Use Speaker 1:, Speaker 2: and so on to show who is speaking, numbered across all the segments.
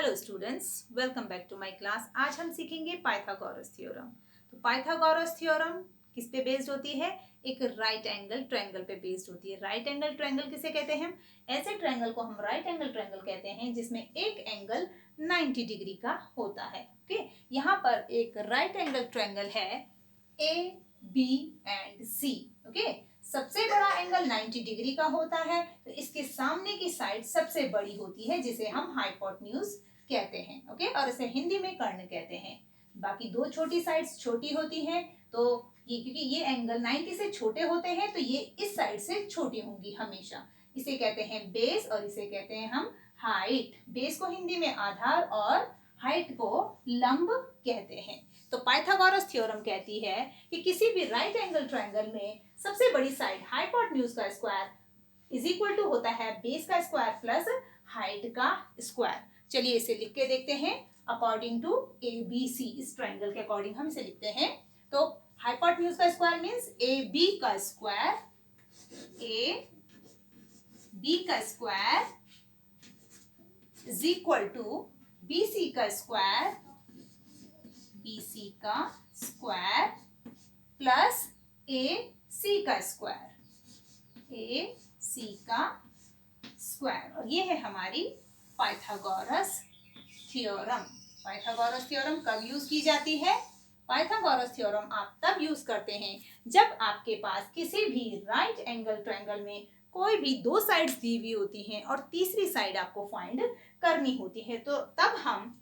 Speaker 1: Hello students, welcome back to my class. आज हम सीखेंगे पाइथागोरस थ्योरम। तो पाइथागोरस थ्योरम किस पे बेस्ड होती है? एक राइट एंगल ट्रायंगल पे बेस्ड होती है। राइट एंगल ट्रायंगल किसे कहते हैं? ऐसे ट्रायंगल को हम राइट एंगल ट्रायंगल कहते हैं जिसमें एक एंगल 90 डिग्री का होता है। ओके, यहाँ पर एक राइट एंगल ट्रायंगल है A B and C. Okay, सबसे बड़ा एंगल 90 डिग्री का होता है, तो इसके सामने की साइड सबसे बड़ी होती है जिसे हम हाइपोटेन्यूज कहते हैं। ओके, और इसे हिंदी में कर्ण कहते हैं। बाकी दो छोटी साइड्स छोटी होती हैं, तो ये क्योंकि ये एंगल 90 से छोटे होते हैं तो ये इस साइड से छोटी होंगी हमेशा। इसे कहते हैं बेस और इसे कहते हैं हम हाइट। बेस को हिंदी में आधार और हाइट को लंब कहते हैं। तो पाइथागोरस थ्योरम कहती है कि किसी भी राइट एंगल ट्रायंगल में सबसे बड़ी साइड हाइपोटेन्यूज का स्क्वायर इज इक्वल टू होता है बेस का स्क्वायर प्लस हाइट का स्क्वायर। चलिए इसे लिख के देखते हैं according to A B C. इस ट्रायंगल के अकॉर्डिंग हम इसे लिखते हैं। तो हाइपोटेन्यूज का स्क्वायर मींस ए बी का स्क्वायर, ए बी का square is equal to B C का स्क्वायर, BC का स्क्वायर प्लस AC का स्क्वायर, AC का स्क्वायर। और ये है हमारी पाइथागोरस थ्योरम। पाइथागोरस थ्योरम कब यूज की जाती है? पाइथागोरस थ्योरम आप तब यूज करते हैं जब आपके पास किसी भी राइट एंगल ट्रायंगल में कोई भी दो साइड्स दी हुई होती हैं और तीसरी साइड आपको फाइंड करनी होती है, तो तब हम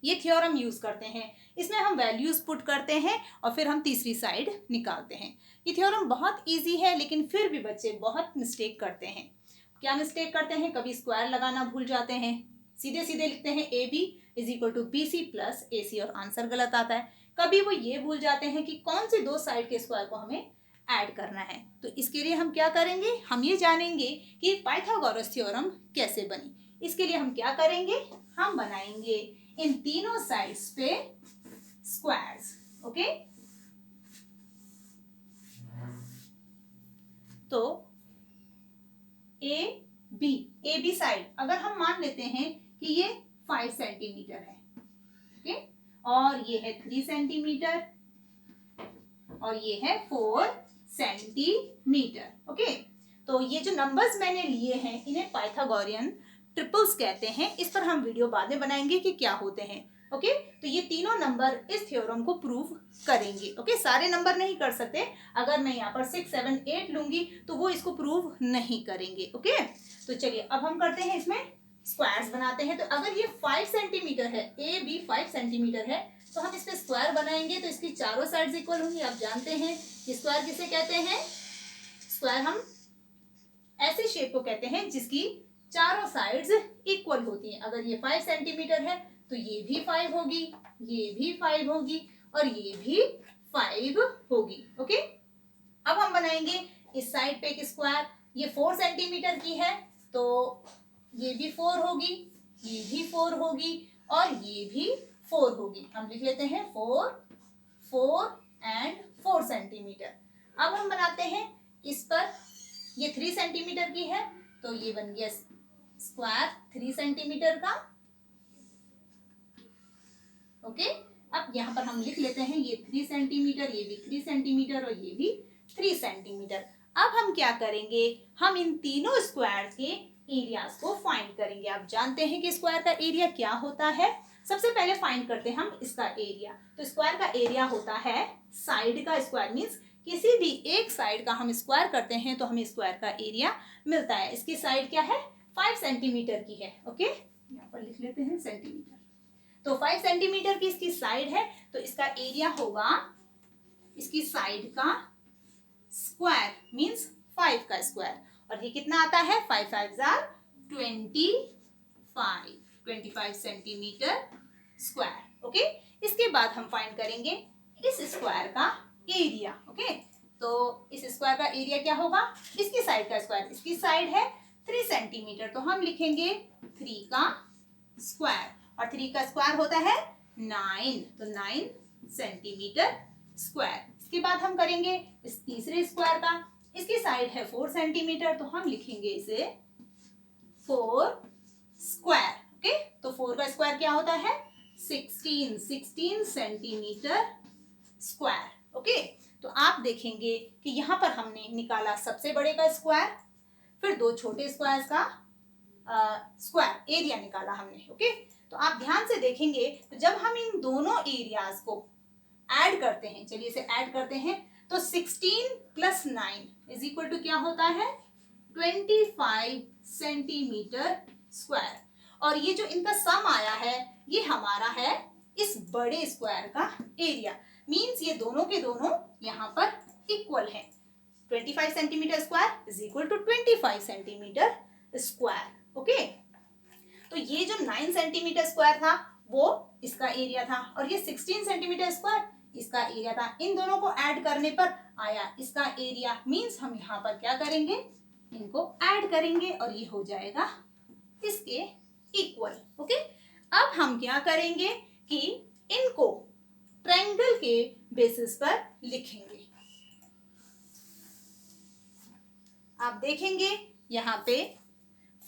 Speaker 1: ये थ्योरम यूज करते हैं। इसमें हम वैल्यूज पुट करते हैं और फिर हम तीसरी साइड निकालते हैं। ये थ्योरम बहुत इजी है, लेकिन फिर भी बच्चे बहुत मिस्टेक करते हैं। क्या मिस्टेक करते हैं? कभी स्क्वायर लगाना भूल जाते हैं, सीधे सीधे लिखते हैं A B is equal to B C plus A C और आंसर गलत आता है। कभी वो ये भूल जाते हैं कि कौन से दो साइड के स्क्वायर को हमें ऐड करना है। तो इसके लिए हम क्या करेंगे? हम ये जानेंगे कि पाइथागोरस थ्योरम कैसे बनी। इसके लिए हम क्या करेंगे? हम बनाएंगे इन तीनों साइड्स पे स्क्वायर्स। ओके, तो ए बी साइड अगर हम मान लेते हैं कि ये 5 सेंटीमीटर है, ओके, और ये है 3 सेंटीमीटर और ये है 4 सेंटीमीटर। ओके, तो ये जो नंबर्स मैंने लिए हैं इन्हें पाइथागोरियन ट्रिपल्स कहते हैं। इस पर हम वीडियो बाद में बनाएंगे कि क्या होते हैं। ओके, तो ये तीनों नंबर इस थ्योरम को प्रूव करेंगे। ओके, सारे नंबर नहीं कर सकते। अगर मैं यहाँ पर 6, 7, 8 लूंगी तो वो इसको प्रूव नहीं करेंगे। ओके, तो चलिए अब हम करते हैं, इसमें स्क्वायर्स बनाते हैं। तो अगर ये 5 सेंटीमीटर है, ए बी 5 सेंटीमीटर है, तो हम इस पे स्क्वायर बनाएंगे तो इसकी चारों साइड्स इक्वल होंगी। आप जानते हैं कि स्क्वायर किसे कहते हैं? स्क्वायर हम ऐसे शेप को कहते हैं जिसकी चारों साइड्स इक्वल होती हैं। अगर ये 5 सेंटीमीटर है तो ये भी 5 होगी, ये भी 5 होगी और ये भी 5 होगी। ओके, अब हम बनाएंगे इस साइड पे एक स्क्वायर। ये 4 सेंटीमीटर की है तो ये भी 4 होगी, ये भी 4 होगी और ये भी 4 होगी। हम लिख लेते हैं 4, 4 एंड 4 सेंटीमीटर। अब हम बनाते हैं इस पर, ये 3 सेंटीमीटर की है तो ये बन गया स्क्वायर 3 सेंटीमीटर का। ओके, अब यहाँ पर हम लिख लेते हैं ये 3 सेंटीमीटर, ये भी 3 सेंटीमीटर और ये भी 3 सेंटीमीटर। अब हम क्या करेंगे? हम इन तीनों स्क्वायर्स के एरियाज को फाइंड करेंगे। आप जानते हैं कि स्क्वायर का एरिया क्या होता है। सबसे पहले फाइंड करते हैं हम इसका एरिया। तो स्क्वायर का एरिया होता है साइड का स्क्वायर, मीन्स किसी भी एक साइड का हम स्क्वायर करते हैं तो हमें स्क्वायर का एरिया मिलता है। इसकी साइड क्या है? 5 सेंटीमीटर की है। ओके, यहाँ पर लिख लेते हैं सेंटीमीटर। तो 5 सेंटीमीटर की इसकी साइड है तो इसका एरिया होगा इसकी साइड का स्क्वायर, मींस 5 का स्क्वायर। और ये कितना आता है? 5 5 25 सेंटीमीटर स्क्वायर। ओके, इसके बाद हम फाइंड करेंगे इस स्क्वायर का एरिया। ओके, तो इस स्क्वायर का एरिया क्या होगा? इसकी साइड का स्क्वायर। इसकी साइड है 3 सेंटीमीटर तो हम लिखेंगे 3 का स्क्वायर, और 3 का स्क्वायर होता है 9, तो 9 सेंटीमीटर स्क्वायर। इसके बाद हम करेंगे इस तीसरे स्क्वायर का। इसकी साइड है 4 सेंटीमीटर तो हम लिखेंगे इसे 4 स्क्वायर। ओके, तो 4 का स्क्वायर क्या होता है 16 सेंटीमीटर स्क्वायर। ओके, तो आप देखेंगे कि यहाँ पर हमने निकाला सबसे बड़े का स्क्वायर, फिर दो छोटे स्क्वायर्स का स्क्वायर एरिया निकाला हमने। ओके, तो आप ध्यान से देखेंगे तो जब हम इन दोनों एरियाज को ऐड करते हैं, चलिए इसे ऐड करते हैं, तो 16 प्लस 9 इज इक्वल टू क्या होता है 25 सेंटीमीटर स्क्वायर। और ये जो इनका सम आया है ये हमारा है इस बड़े स्क्वायर का एरिया। मींस ये दोनों के दोनों यहाँ पर इक्वल है। 25 centimetre square is equal to 25 centimetre square. Okay, तो ये जो 9 सेंटीमीटर स्क्वायर था वो इसका एरिया था और ये 16 सेंटीमीटर स्क्वायर इसका एरिया था। इन दोनों को ऐड करने पर आया इसका एरिया। मींस हम यहाँ पर क्या करेंगे, इनको ऐड करेंगे और ये हो जाएगा इसके इक्वल। ओके, अब हम क्या करेंगे कि इनको ट्रायंगल के बेसिस पर लिखेंगे। आप देखेंगे यहाँ पे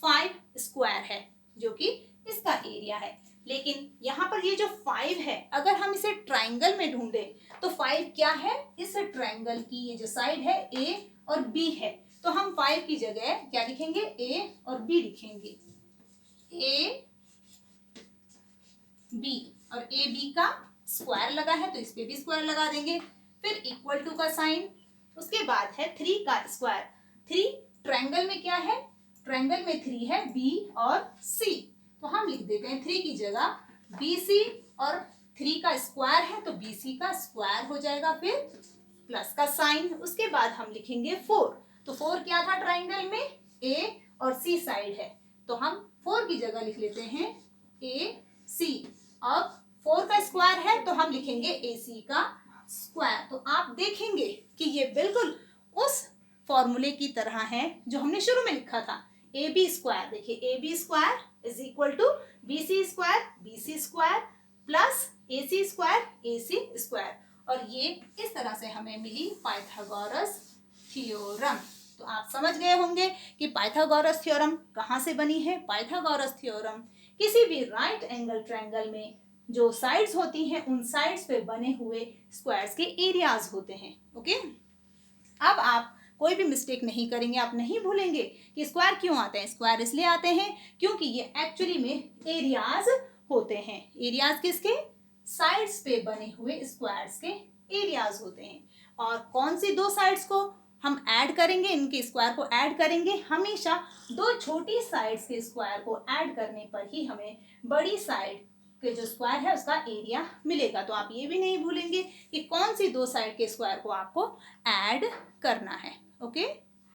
Speaker 1: 5 स्क्वायर है जो कि इसका एरिया है, लेकिन यहाँ पर ये जो 5 है अगर हम इसे ट्रायंगल में ढूंढे तो 5 क्या है, इस ट्रायंगल की ये जो साइड है A और B है, तो हम 5 की जगह क्या लिखेंगे A और B लिखेंगे। A B और A B का स्क्वायर लगा है तो इस पे भी स्क्वायर लगा देंगे, फिर इक्वल टू का साइन, उसके बाद है 3 का स्क्वायर। 3 ट्रायंगल में क्या है, ट्रायंगल में 3 है B और C, तो हम लिख देते हैं 3 की जगह BC और 3 का स्क्वायर है तो BC का स्क्वायर हो जाएगा, फिर प्लस का साइन, उसके बाद हम लिखेंगे 4। तो 4 क्या था ट्रायंगल में A और C साइड है तो हम 4 की जगह लिख लेते हैं AC। अब 4 का स्क्वायर है तो हम लिखेंगे AC का स्क्वायर। तो आप देखेंगे कि ये बिल्कुल उस फॉर्मूले की तरह है जो हमने शुरू में लिखा था AB स्क्वायर। देखिए AB square is equal to BC square BC square plus AC square AC square, और ये इस तरह से हमें मिली पाइथागोरस थ्योरम। तो आप समझ गए होंगे कि पाइथागोरस थ्योरम कहाँ से बनी है। पाइथागोरस थ्योरम किसी भी राइट एंगल ट्रायंगल में जो साइड्स होती हैं उन साइड्स पे बने हुए स्क्वायर्स के एरियाज होते हैं। ओके, अब आप कोई भी मिस्टेक नहीं करेंगे, आप नहीं भूलेंगे कि स्क्वायर क्यों आते हैं। स्क्वायर इसलिए आते हैं क्योंकि ये एक्चुअली में एरियाज होते हैं। एरियाज किसके, साइड्स पे बने हुए स्क्वायर्स के एरियाज होते हैं। और कौन सी दो साइड्स को हम ऐड करेंगे, इनके स्क्वायर को ऐड करेंगे, हमेशा दो छोटी साइड्स के स्क्वायर को ऐड करने पर ही हमें बड़ी साइड के जो स्क्वायर है उसका एरिया मिलेगा। तो आप ये भी नहीं भूलेंगे कि कौन सी दो साइड के स्क्वायर को आपको ऐड करना है। ओके।